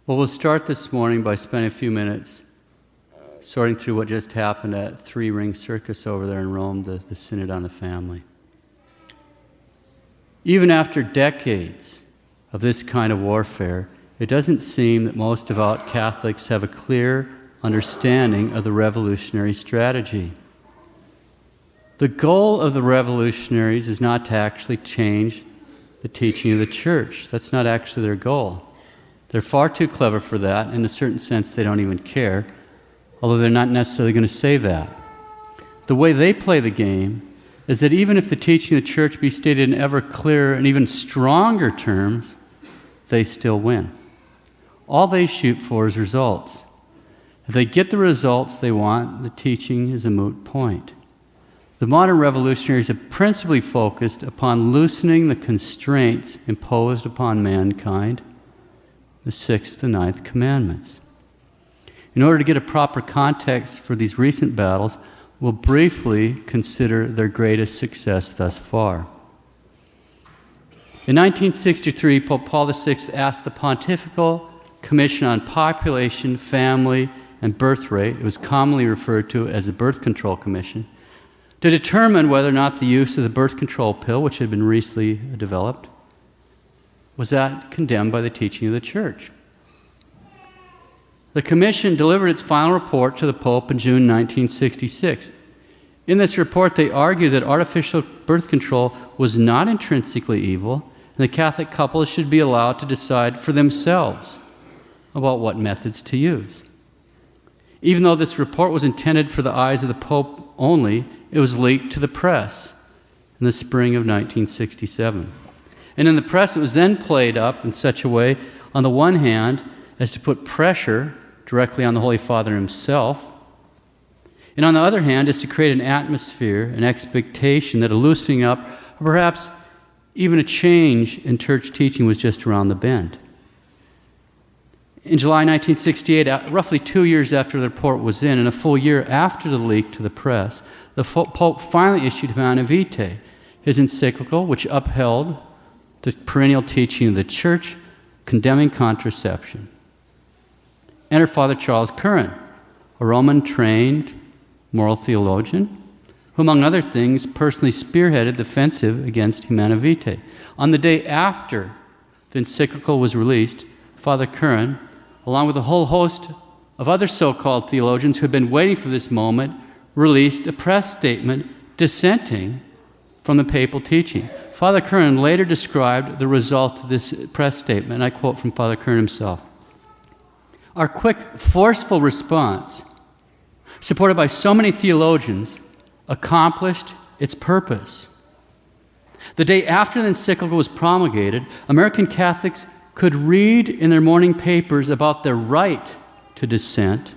Well, we'll start this morning by spending a few minutes sorting through what just happened at Three Ring Circus over there in Rome, the Synod on the Family. Even after decades of this kind of warfare, it doesn't seem that most devout Catholics have a clear understanding of the revolutionary strategy. The goal of the revolutionaries is not to actually change the teaching of the Church. That's not actually their goal. They're far too clever for that. In a certain sense, they don't even care, although they're not necessarily going to say that. The way they play the game is that even if the teaching of the Church be stated in ever clearer and even stronger terms, they still win. All they shoot for is results. If they get the results they want, the teaching is a moot point. The modern revolutionaries have principally focused upon loosening the constraints imposed upon mankind, the sixth and ninth commandments. In order to get a proper context for these recent battles, we'll briefly consider their greatest success thus far. In 1963, Pope Paul VI asked the Pontifical Commission on Population, Family, and Birth Rate, it was commonly referred to as the Birth Control Commission, to determine whether or not the use of the birth control pill, which had been recently developed, was that condemned by the teaching of the Church. The Commission delivered its final report to the Pope in June 1966. In this report, they argued that artificial birth control was not intrinsically evil, and the Catholic couples should be allowed to decide for themselves about what methods to use. Even though this report was intended for the eyes of the Pope only, it was leaked to the press in the spring of 1967. And in the press, it was then played up in such a way, on the one hand, as to put pressure directly on the Holy Father himself, and on the other hand, as to create an atmosphere, an expectation that a loosening up, or perhaps even a change in church teaching was just around the bend. In July 1968, roughly 2 years after the report was in, and a full year after the leak to the press, the Pope finally issued Humanae Vitae, his encyclical, which upheld the perennial teaching of the Church condemning contraception. Enter Father Charles Curran, a Roman-trained moral theologian, who, among other things, personally spearheaded the offensive against Humanae Vitae. On the day after the encyclical was released, Father Curran, along with a whole host of other so-called theologians who had been waiting for this moment, released a press statement dissenting from the papal teaching. Father Curran later described the result of this press statement, and I quote from Father Curran himself. Our quick, forceful response, supported by so many theologians, accomplished its purpose. The day after the encyclical was promulgated, American Catholics could read in their morning papers about their right to dissent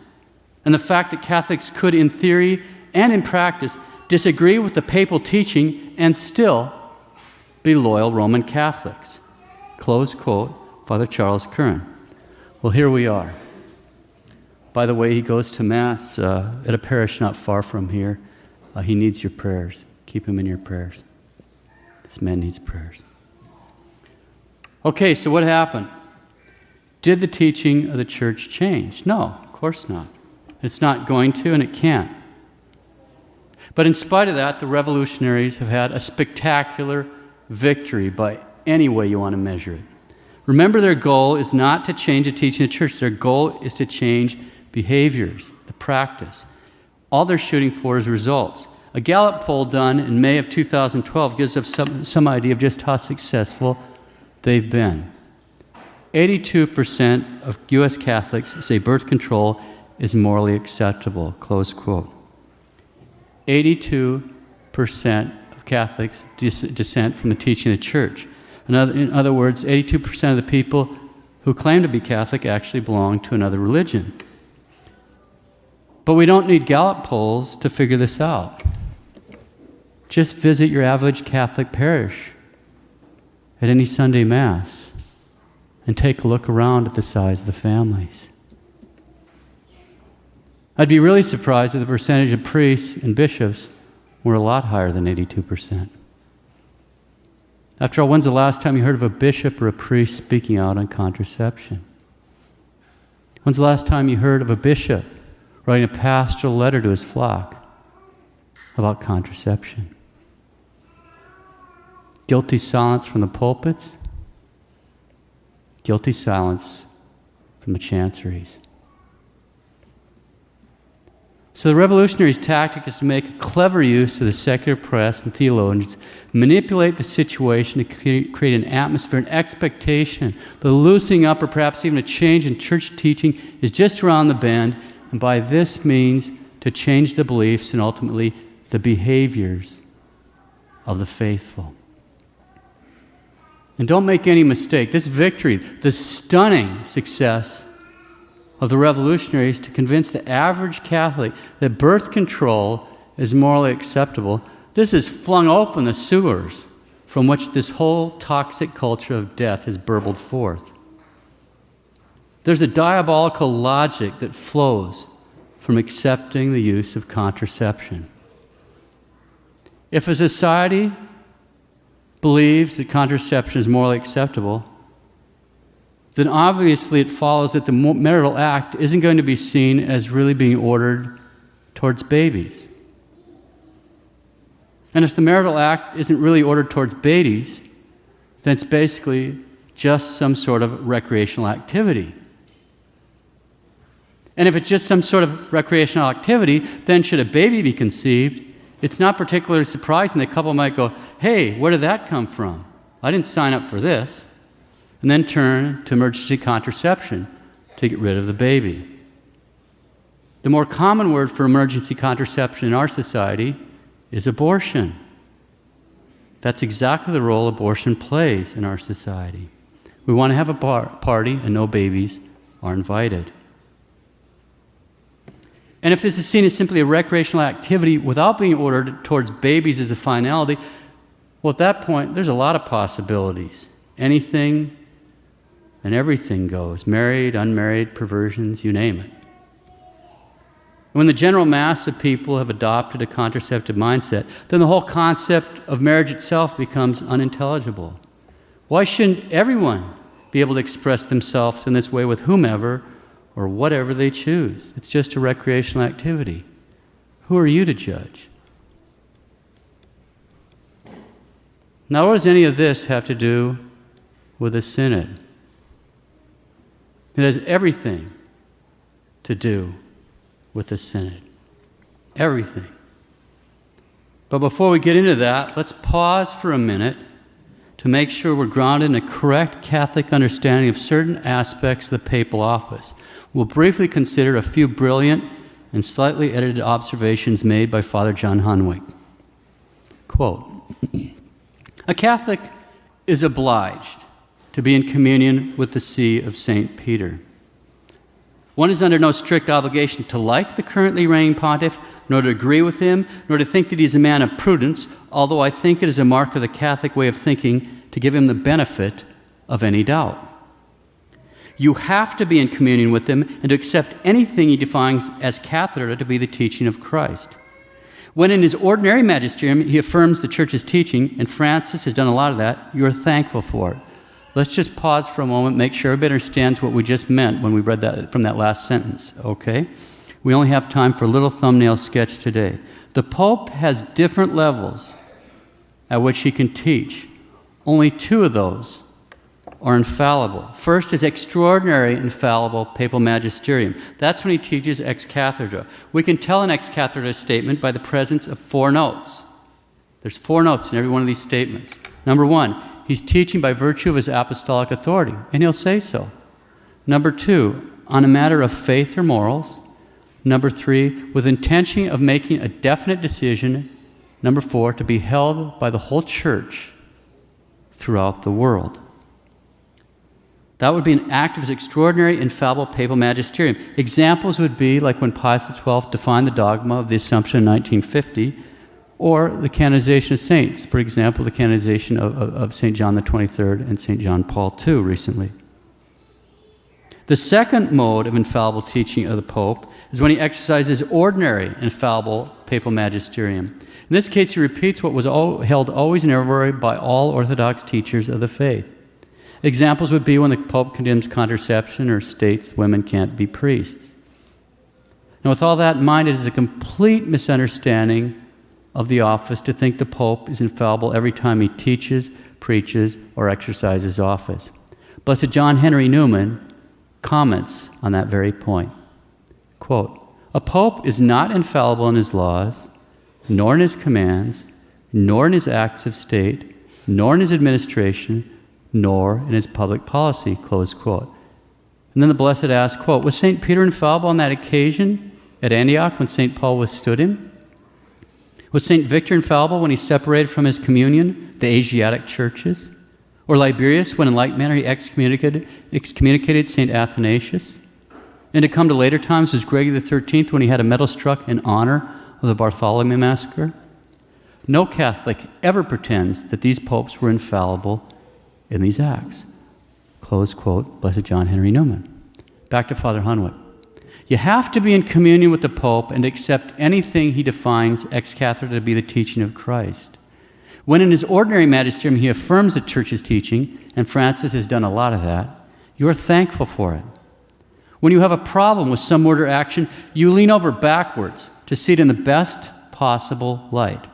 and the fact that Catholics could, in theory and in practice, disagree with the papal teaching and still be loyal Roman Catholics. Close quote, Father Charles Curran. Well, here we are. By the way, he goes to Mass at a parish not far from here. He needs your prayers. Keep him in your prayers. This man needs prayers. Okay, so what happened? Did the teaching of the Church change? No, of course not. It's not going to, and it can't. But in spite of that, the revolutionaries have had a spectacular victory by any way you want to measure it. Remember, their goal is not to change the teaching of the Church. Their goal is to change behaviors, the practice. All they're shooting for is results. A Gallup poll done in May of 2012 gives us some idea of just how successful they've been. 82% of U.S. Catholics say birth control is morally acceptable, close quote. 82% of Catholics dissent from the teaching of the Church. In other words, 82% of the people who claim to be Catholic actually belong to another religion. But we don't need Gallup polls to figure this out. Just visit your average Catholic parish at any Sunday Mass and take a look around at the size of the families. I'd be really surprised if the percentage of priests and bishops were a lot higher than 82%. After all, when's the last time you heard of a bishop or a priest speaking out on contraception? When's the last time you heard of a bishop writing a pastoral letter to his flock about contraception? Guilty silence from the pulpits, guilty silence from the chanceries. So the revolutionaries' tactic is to make a clever use of the secular press and theologians, manipulate the situation to create an atmosphere, an expectation, the loosening up or perhaps even a change in church teaching is just around the bend, and by this means to change the beliefs and ultimately the behaviors of the faithful. And don't make any mistake, this victory, the stunning success of the revolutionaries to convince the average Catholic that birth control is morally acceptable, this has flung open the sewers from which this whole toxic culture of death has burbled forth. There's a diabolical logic that flows from accepting the use of contraception. If a society believes that contraception is morally acceptable, then obviously it follows that the marital act isn't going to be seen as really being ordered towards babies. And if the marital act isn't really ordered towards babies, then it's basically just some sort of recreational activity. And if it's just some sort of recreational activity, then should a baby be conceived, it's not particularly surprising that a couple might go, hey, where did that come from? I didn't sign up for this. And then turn to emergency contraception to get rid of the baby. The more common word for emergency contraception in our society is abortion. That's exactly the role abortion plays in our society. We want to have a party and no babies are invited. And if this is seen as simply a recreational activity without being ordered towards babies as a finality, well, at that point, there's a lot of possibilities. Anything and everything goes. Married, unmarried, perversions, you name it. When the general mass of people have adopted a contraceptive mindset, then the whole concept of marriage itself becomes unintelligible. Why shouldn't everyone be able to express themselves in this way with whomever or whatever they choose? It's just a recreational activity. Who are you to judge? Now, what does any of this have to do with a synod? It has everything to do with the synod. Everything. But before we get into that, let's pause for a minute to make sure we're grounded in a correct Catholic understanding of certain aspects of the papal office. We'll briefly consider a few brilliant and slightly edited observations made by Father John Hunwick. Quote, "A Catholic is obliged to be in communion with the See of St. Peter. One is under no strict obligation to like the currently reigning pontiff, nor to agree with him, nor to think that he's a man of prudence, although I think it is a mark of the Catholic way of thinking to give him the benefit of any doubt. You have to be in communion with him and to accept anything he defines as cathedra to be the teaching of Christ. When in his ordinary magisterium he affirms the Church's teaching, and Francis has done a lot of that, you are thankful for it." Let's just pause for a moment, make sure everybody understands what we just meant when we read that from that last sentence, okay? We only have time for a little thumbnail sketch today. The Pope has different levels at which he can teach. Only two of those are infallible. First is extraordinary infallible papal magisterium. That's when he teaches ex cathedra. We can tell an ex cathedra statement by the presence of 4 notes. There's 4 notes in every one of these statements. Number 1, he's teaching by virtue of his apostolic authority, and he'll say so. Number 2, on a matter of faith or morals. Number 3, with intention of making a definite decision. Number 4, to be held by the whole Church throughout the world. That would be an act of his extraordinary, infallible papal magisterium. Examples would be like when Pius XII defined the dogma of the Assumption in 1950, or the canonization of saints. For example, the canonization of St. John the 23rd and St. John Paul II recently. The second mode of infallible teaching of the Pope is when he exercises ordinary infallible papal magisterium. In this case, he repeats what was held always and everywhere by all Orthodox teachers of the faith. Examples would be when the Pope condemns contraception or states women can't be priests. Now, with all that in mind, it is a complete misunderstanding of the office to think the Pope is infallible every time he teaches, preaches, or exercises office. Blessed John Henry Newman comments on that very point. Quote, "A pope is not infallible in his laws, nor in his commands, nor in his acts of state, nor in his administration, nor in his public policy," close quote. And then the Blessed asks, quote, "Was St. Peter infallible on that occasion at Antioch when St. Paul withstood him? Was St. Victor infallible when he separated from his communion the Asiatic churches? Or Liberius when in like manner he excommunicated St. Athanasius? And to come to later times was Gregory XIII when he had a medal struck in honor of the Bartholomew Massacre? No Catholic ever pretends that these popes were infallible in these acts." Close quote, Blessed John Henry Newman. Back to Father Hunwick. You have to be in communion with the Pope and accept anything he defines ex cathedra to be the teaching of Christ. When in his ordinary magisterium he affirms the Church's teaching, and Francis has done a lot of that, you are thankful for it. When you have a problem with some word or action, you lean over backwards to see it in the best possible light.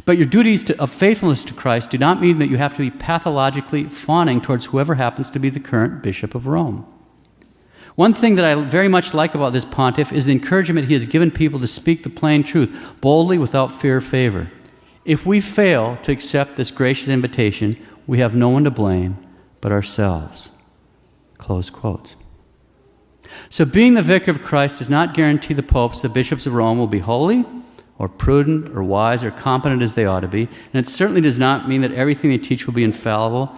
But your duties of faithfulness to Christ do not mean that you have to be pathologically fawning towards whoever happens to be the current Bishop of Rome. One thing that I very much like about this pontiff is the encouragement he has given people to speak the plain truth, boldly without fear or favor. If we fail to accept this gracious invitation, we have no one to blame but ourselves. Close quotes. So being the vicar of Christ does not guarantee the popes, the bishops of Rome, will be holy or prudent or wise or competent as they ought to be. And it certainly does not mean that everything they teach will be infallible.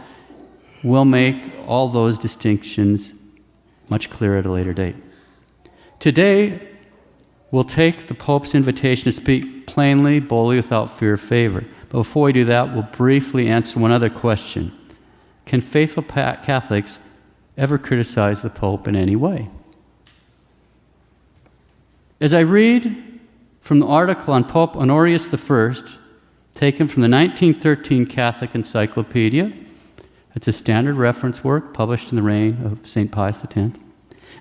We'll make all those distinctions much clearer at a later date. Today, we'll take the Pope's invitation to speak plainly, boldly, without fear or favor. But before we do that, we'll briefly answer one other question. Can faithful Catholics ever criticize the Pope in any way? As I read from the article on Pope Honorius I, taken from the 1913 Catholic Encyclopedia, it's a standard reference work published in the reign of St. Pius X.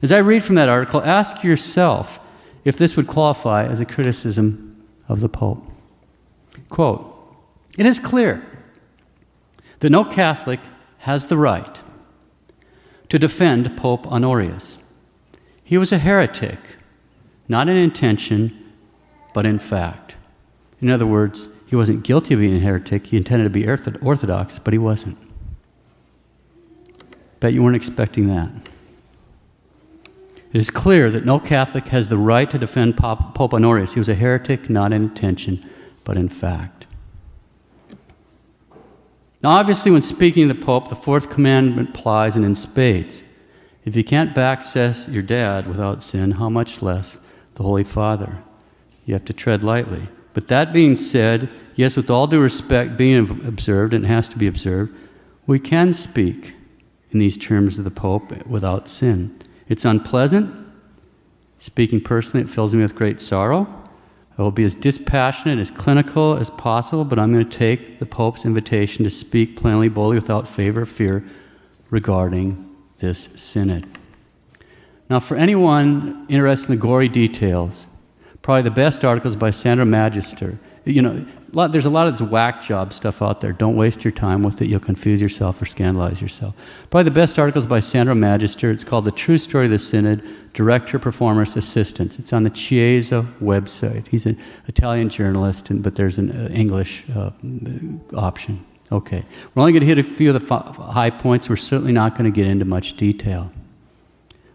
As I read from that article, ask yourself if this would qualify as a criticism of the Pope. Quote, "It is clear that no Catholic has the right to defend Pope Honorius. He was a heretic, not in intention, but in fact." In other words, he wasn't guilty of being a heretic. He intended to be orthodox, but he wasn't. Bet you weren't expecting that. It is clear that no Catholic has the right to defend Pope Honorius. He was a heretic, not in intention, but in fact. Now, obviously, when speaking to the Pope, the fourth commandment applies and in spades. If you can't backsass your dad without sin, how much less the Holy Father? You have to tread lightly. But that being said, yes, with all due respect being observed, and it has to be observed, we can speak in these terms of the Pope without sin. It's unpleasant. Speaking personally, it fills me with great sorrow. I will be as dispassionate, as clinical as possible, but I'm going to take the Pope's invitation to speak plainly, boldly, without favor or fear regarding this synod. Now, for anyone interested in the gory details, probably the best article is by Sandra Magister. You know, there's a lot of this whack job stuff out there. Don't waste your time with it. You'll confuse yourself or scandalize yourself. Probably the best article is by Sandra Magister. It's called The True Story of the Synod, Director, Performers, Assistants. It's on the Chiesa website. He's an Italian journalist, but there's an English option. Okay. We're only going to hit a few of the high points. We're certainly not going to get into much detail.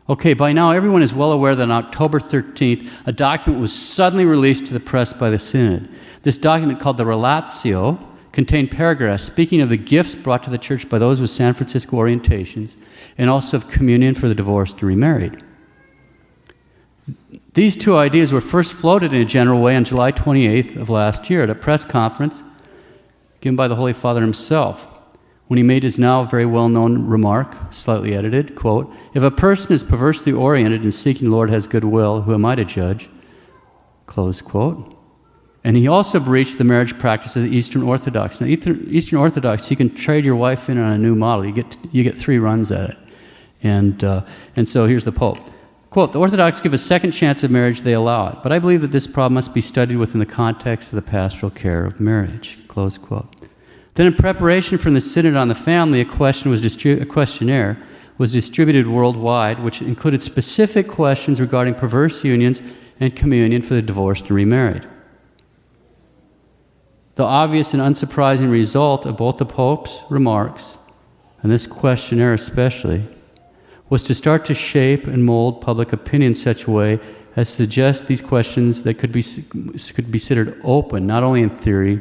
Okay, by now everyone is well aware that on October 13th, a document was suddenly released to the press by the Synod. This document, called the Relatio, contained paragraphs speaking of the gifts brought to the Church by those with San Francisco orientations and also of communion for the divorced and remarried. These two ideas were first floated in a general way on July 28th of last year at a press conference given by the Holy Father himself, when he made his now very well-known remark, slightly edited, quote, "If a person is perversely oriented and seeking the Lord has good will, who am I to judge?" Close quote. And he also breached the marriage practice of the Eastern Orthodox. Now, Eastern Orthodox, you can trade your wife in on a new model. You get 3 runs at it. And so here's the Pope. Quote, "The Orthodox give a second chance of marriage, they allow it. But I believe that this problem must be studied within the context of the pastoral care of marriage." Close quote. Then in preparation for the Synod on the Family, a questionnaire was distributed worldwide, which included specific questions regarding perverse unions and communion for the divorced and remarried. The obvious and unsurprising result of both the Pope's remarks, and this questionnaire especially, was to start to shape and mold public opinion in such a way as to suggest these questions that could be considered open, not only in theory,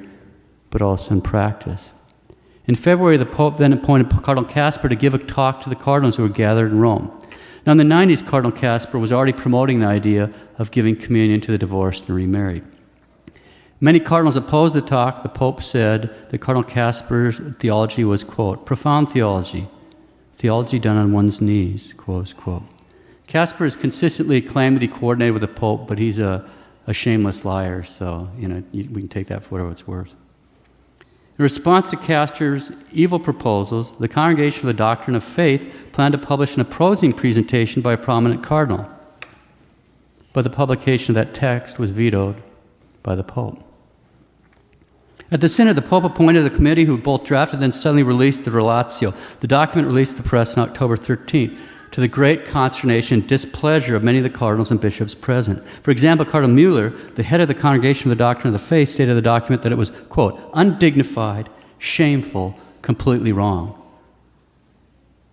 but also in practice. In February, the Pope then appointed Cardinal Kasper to give a talk to the cardinals who were gathered in Rome. Now, in the 90s, Cardinal Kasper was already promoting the idea of giving communion to the divorced and remarried. Many cardinals opposed the talk. The Pope said that Cardinal Kasper's theology was, quote, "profound theology done on one's knees," close quote. Kasper has consistently claimed that he coordinated with the Pope, but he's a shameless liar, so we can take that for whatever it's worth. In response to Kasper's evil proposals, the Congregation for the Doctrine of Faith planned to publish an opposing presentation by a prominent cardinal. But the publication of that text was vetoed by the Pope. At the Synod, the Pope appointed a committee who both drafted and then suddenly released the Relatio. The document released to the press on October 13th, to the great consternation and displeasure of many of the cardinals and bishops present. For example, Cardinal Mueller, the head of the Congregation for the Doctrine of the Faith, stated in the document that it was, quote, "undignified, shameful, completely wrong,"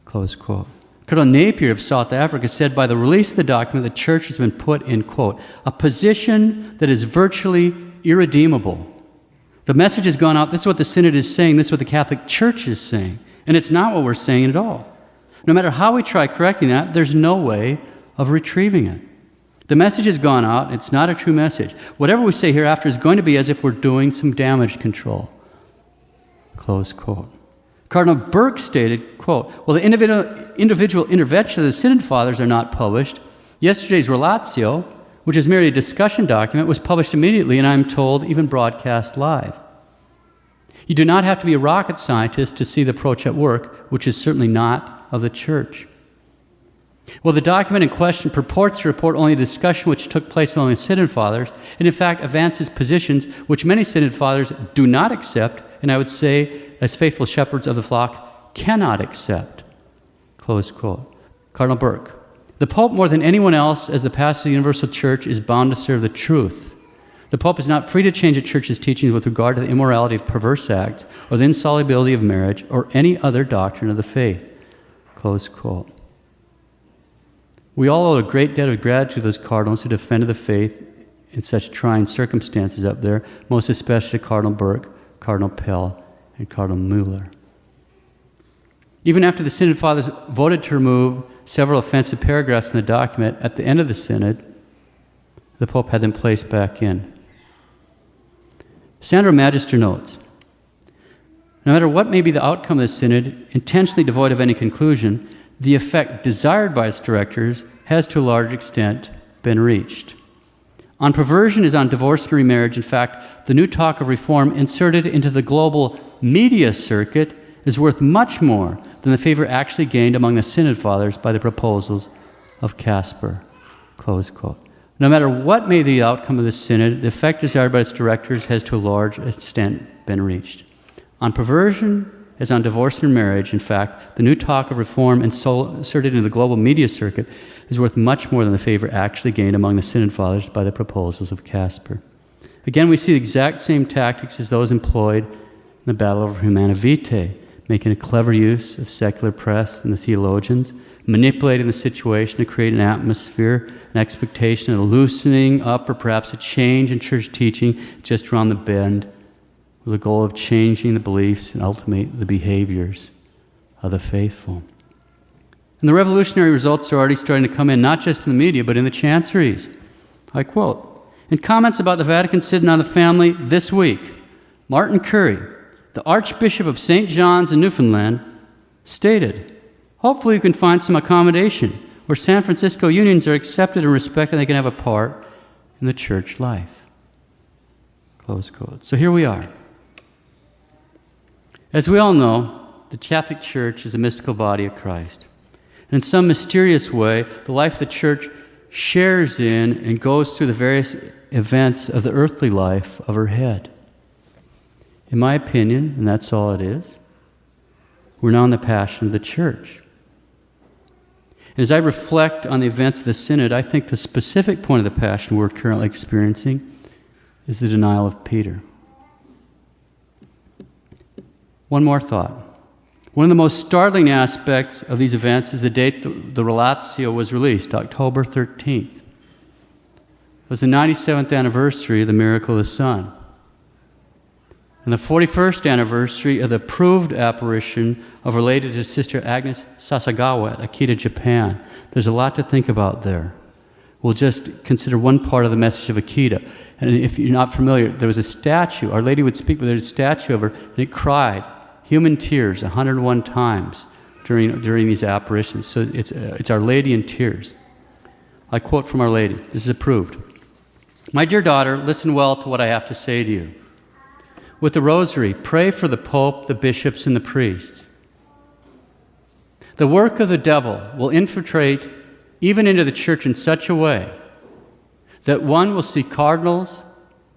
close quote. Cardinal Napier of South Africa said by the release of the document, the Church has been put in, quote, "a position that is virtually irredeemable." The message has gone out. This is what the Synod is saying. This is what the Catholic Church is saying. And it's not what we're saying at all. No matter how we try correcting that, there's no way of retrieving it. The message has gone out. It's not a true message. Whatever we say hereafter is going to be as if we're doing some damage control. Close quote. Cardinal Burke stated, quote, "Well, the individual interventions of the Synod Fathers are not published. Yesterday's Relatio, which is merely a discussion document, was published immediately, and I'm told even broadcast live. You do not have to be a rocket scientist to see the approach at work, which is certainly not of the Church. Well, the document in question purports to report only a discussion which took place among the Synod Fathers, and in fact advances positions which many Synod Fathers do not accept, and I would say, as faithful shepherds of the flock, cannot accept." Close quote. Cardinal Burke. "The Pope, more than anyone else, as the pastor of the Universal Church, is bound to serve the truth. The Pope is not free to change the Church's teachings with regard to the immorality of perverse acts, or the insolubility of marriage, or any other doctrine of the faith." Close quote. We all owe a great debt of gratitude to those cardinals who defended the faith in such trying circumstances up there, most especially Cardinal Burke, Cardinal Pell, and Cardinal Mueller. Even after the Synod Fathers voted to remove several offensive paragraphs in the document, at the end of the Synod, the Pope had them placed back in. Sandro Magister notes, "No matter what may be the outcome of the Synod, intentionally devoid of any conclusion, the effect desired by its directors has to a large extent been reached. On perversion as on divorce and remarriage, in fact, the new talk of reform inserted into the global media circuit is worth much more than the favor actually gained among the Synod Fathers by the proposals of Kasper." Close quote. No matter what may be the outcome of the Synod, the effect desired by its directors has to a large extent been reached. On perversion, as on divorce and marriage, in fact, the new talk of reform inserted into the global media circuit is worth much more than the favor actually gained among the Synod Fathers by the proposals of Kasper. Again, we see the exact same tactics as those employed in the battle over Humanae Vitae, making a clever use of secular press and the theologians, manipulating the situation to create an atmosphere, an expectation of a loosening up or perhaps a change in church teaching just around the bend, with the goal of changing the beliefs and ultimately the behaviors of the faithful. And the revolutionary results are already starting to come in, not just in the media, but in the chanceries. I quote, "In comments about the Vatican Synod on the Family this week, Martin Curry, the Archbishop of St. John's in Newfoundland, stated, 'Hopefully you can find some accommodation where San Francisco unions are accepted and respected and they can have a part in the church life.'" Close quote. So here we are. As we all know, the Catholic Church is a mystical body of Christ. And in some mysterious way, the life of the Church shares in and goes through the various events of the earthly life of her head. In my opinion, and that's all it is, we're now in the Passion of the Church. As I reflect on the events of the Synod, I think the specific point of the Passion we're currently experiencing is the denial of Peter. One more thought. One of the most startling aspects of these events is the date the Relatio was released, October 13th. It was the 97th anniversary of the miracle of the sun, and the 41st anniversary of the proved apparition of Our Lady to Sister Agnes Sasagawa at Akita, Japan. There's a lot to think about there. We'll just consider one part of the message of Akita. And if you're not familiar, there was a statue. Our Lady would speak, but there's a statue of her, and it cried human tears 101 times during these apparitions. So it's Our Lady in tears. I quote from Our Lady. This is approved. "My dear daughter, listen well to what I have to say to you. With the rosary, pray for the Pope, the bishops, and the priests. The work of the devil will infiltrate even into the Church in such a way that one will see cardinals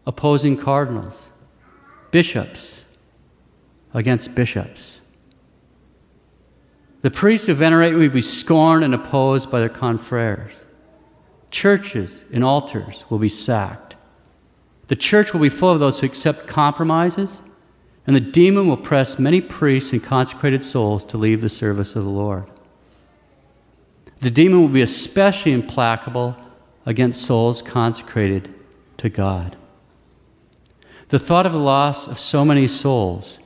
opposing cardinals, bishops against bishops. The priests who venerate will be scorned and opposed by their confreres. Churches and altars will be sacked. The Church will be full of those who accept compromises, and the demon will press many priests and consecrated souls to leave the service of the Lord. The demon will be especially implacable against souls consecrated to God. The thought of the loss of so many souls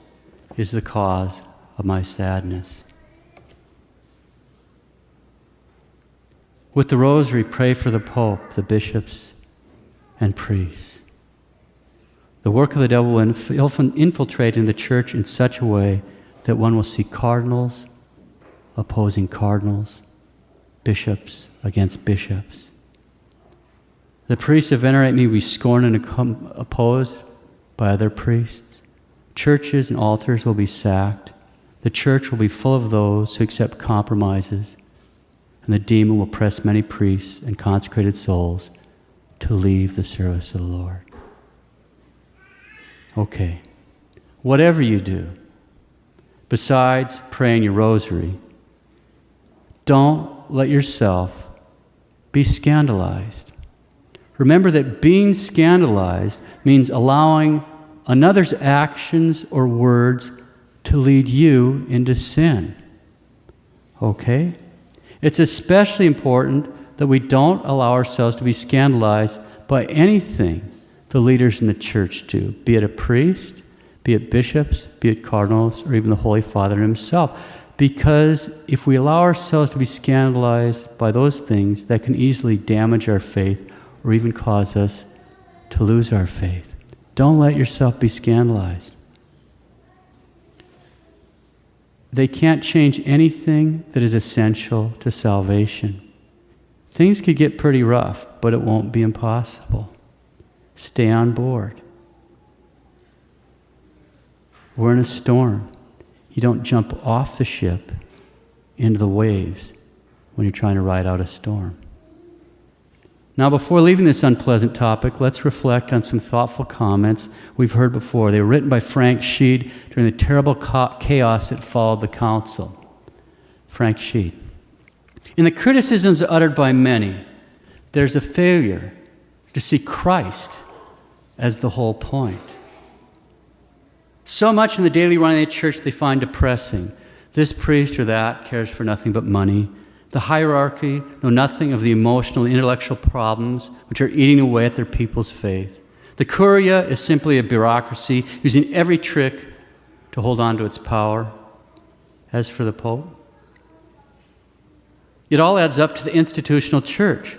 is the cause of my sadness. With the rosary, pray for the Pope, the bishops, and priests. The work of the devil will infiltrate in the Church in such a way that one will see cardinals opposing cardinals, bishops against bishops. The priests who venerate me will be scorned and opposed by other priests. Churches and altars will be sacked. The Church will be full of those who accept compromises, and the demon will press many priests and consecrated souls to leave the service of the Lord. Okay, whatever you do, besides praying your rosary, don't let yourself be scandalized. Remember that being scandalized means allowing another's actions or words to lead you into sin. Okay? It's especially important that we don't allow ourselves to be scandalized by anything the leaders in the Church do, be it a priest, be it bishops, be it cardinals, or even the Holy Father himself. Because if we allow ourselves to be scandalized by those things, that can easily damage our faith or even cause us to lose our faith. Don't let yourself be scandalized. They can't change anything that is essential to salvation. Things could get pretty rough, but it won't be impossible. Stay on board. We're in a storm. You don't jump off the ship into the waves when you're trying to ride out a storm. Now, before leaving this unpleasant topic, let's reflect on some thoughtful comments we've heard before. They were written by Frank Sheed during the terrible chaos that followed the council. Frank Sheed. In the criticisms uttered by many, there's a failure to see Christ as the whole point. So much in the daily running of the Church they find depressing. This priest or that cares for nothing but money. The hierarchy know nothing of the emotional and intellectual problems which are eating away at their people's faith. The Curia is simply a bureaucracy using every trick to hold on to its power. As for the Pope, it all adds up to the institutional Church,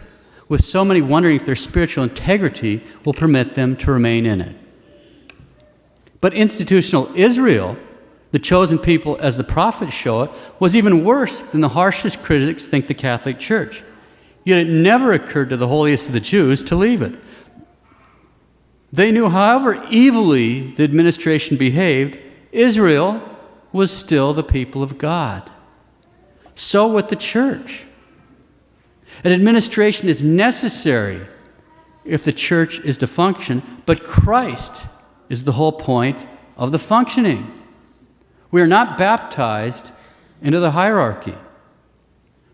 with so many wondering if their spiritual integrity will permit them to remain in it. But institutional Israel, the chosen people as the prophets show it, was even worse than the harshest critics think the Catholic Church. Yet it never occurred to the holiest of the Jews to leave it. They knew however evilly the administration behaved, Israel was still the people of God. So with the church. An administration is necessary if the church is to function, but Christ is the whole point of the functioning. We are not baptized into the hierarchy.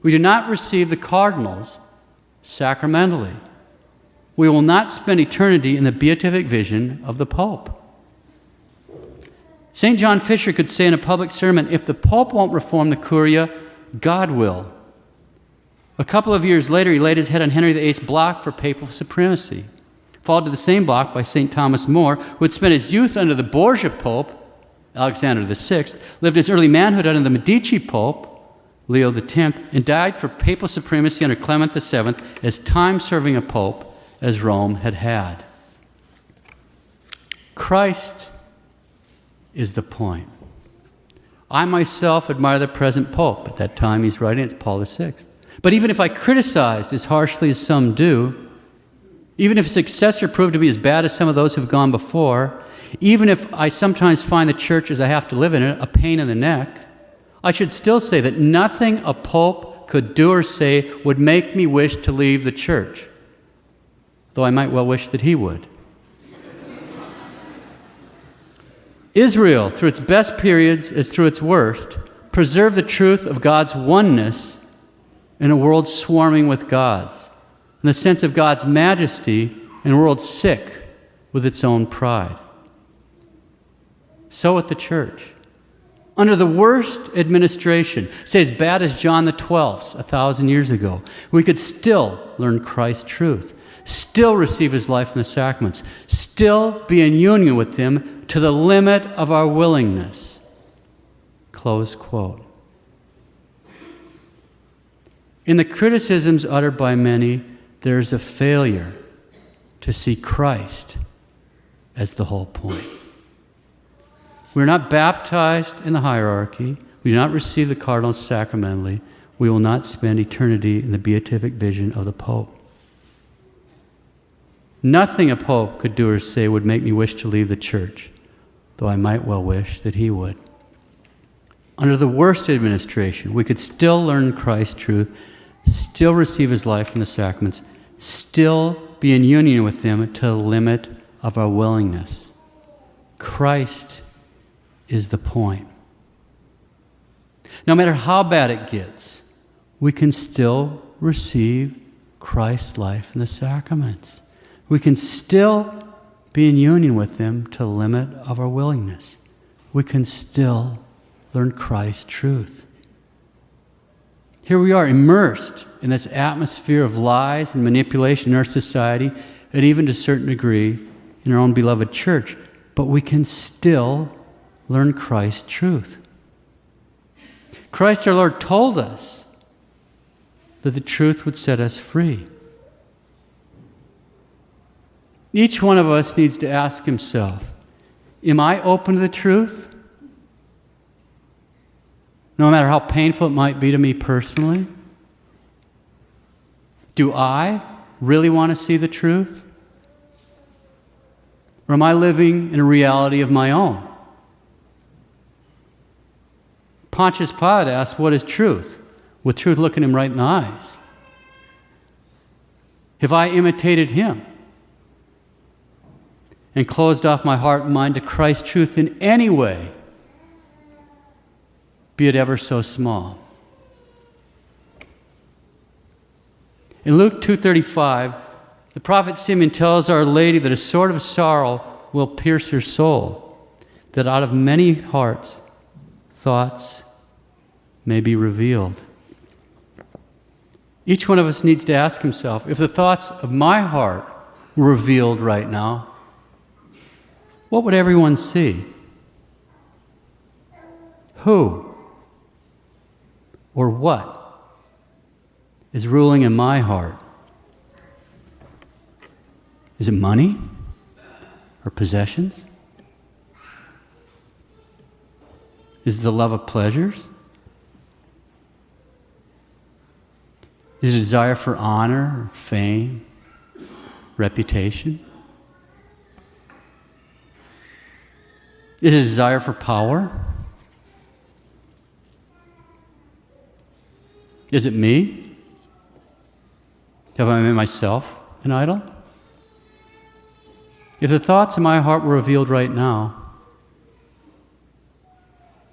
We do not receive the cardinals sacramentally. We will not spend eternity in the beatific vision of the Pope. St. John Fisher could say in a public sermon, if the Pope won't reform the Curia, God will. A couple of years later, he laid his head on Henry VIII's block for papal supremacy, followed to the same block by St. Thomas More, who had spent his youth under the Borgia Pope, Alexander VI, lived his early manhood under the Medici Pope, Leo X, and died for papal supremacy under Clement VII, as time-serving a pope as Rome had had. Christ is the point. I myself admire the present pope. At that time he's writing, it's Paul VI. But even if I criticize as harshly as some do, even if his successor proved to be as bad as some of those who've gone before, even if I sometimes find the church as I have to live in it a pain in the neck, I should still say that nothing a pope could do or say would make me wish to leave the church, though I might well wish that he would. Israel, through its best periods as through its worst, preserved the truth of God's oneness in a world swarming with gods, and the sense of God's majesty in a world sick with its own pride. So with the church. Under the worst administration, say as bad as John the 12th's 1,000 years ago, we could still learn Christ's truth, still receive his life in the sacraments, still be in union with him to the limit of our willingness. Close quote. In the criticisms uttered by many, there's a failure to see Christ as the whole point. We're not baptized in the hierarchy. We do not receive the cardinals sacramentally. We will not spend eternity in the beatific vision of the Pope. Nothing a Pope could do or say would make me wish to leave the church, though I might well wish that he would. Under the worst administration, we could still learn Christ's truth, still receive his life in the sacraments, still be in union with him to the limit of our willingness. Christ is the point. No matter how bad it gets, we can still receive Christ's life in the sacraments. We can still be in union with him to the limit of our willingness. We can still learn Christ's truth. Here we are immersed in this atmosphere of lies and manipulation in our society, and even to a certain degree in our own beloved church, but we can still learn Christ's truth. Christ our Lord told us that the truth would set us free. Each one of us needs to ask himself, am I open to the truth? No matter how painful it might be to me personally? Do I really want to see the truth? Or am I living in a reality of my own? Pontius Pilate asked, what is truth? With truth looking him right in the eyes. Have I imitated him and closed off my heart and mind to Christ's truth in any way, be it ever so small? In Luke 2:35, the prophet Simeon tells Our Lady that a sword of sorrow will pierce her soul, that out of many hearts, thoughts may be revealed. Each one of us needs to ask himself, if the thoughts of my heart were revealed right now, what would everyone see? Who or what is ruling in my heart? Is it money or possessions? Is it the love of pleasures? Is it a desire for honor, or fame, reputation? Is it a desire for power? Is it me? Have I made myself an idol? If the thoughts in my heart were revealed right now,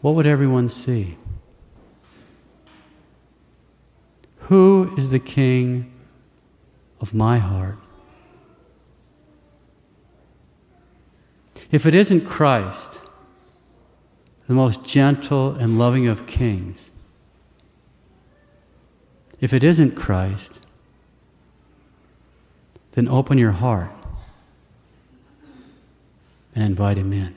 what would everyone see? Who is the king of my heart? If it isn't Christ, the most gentle and loving of kings, if it isn't Christ, then open your heart and invite him in.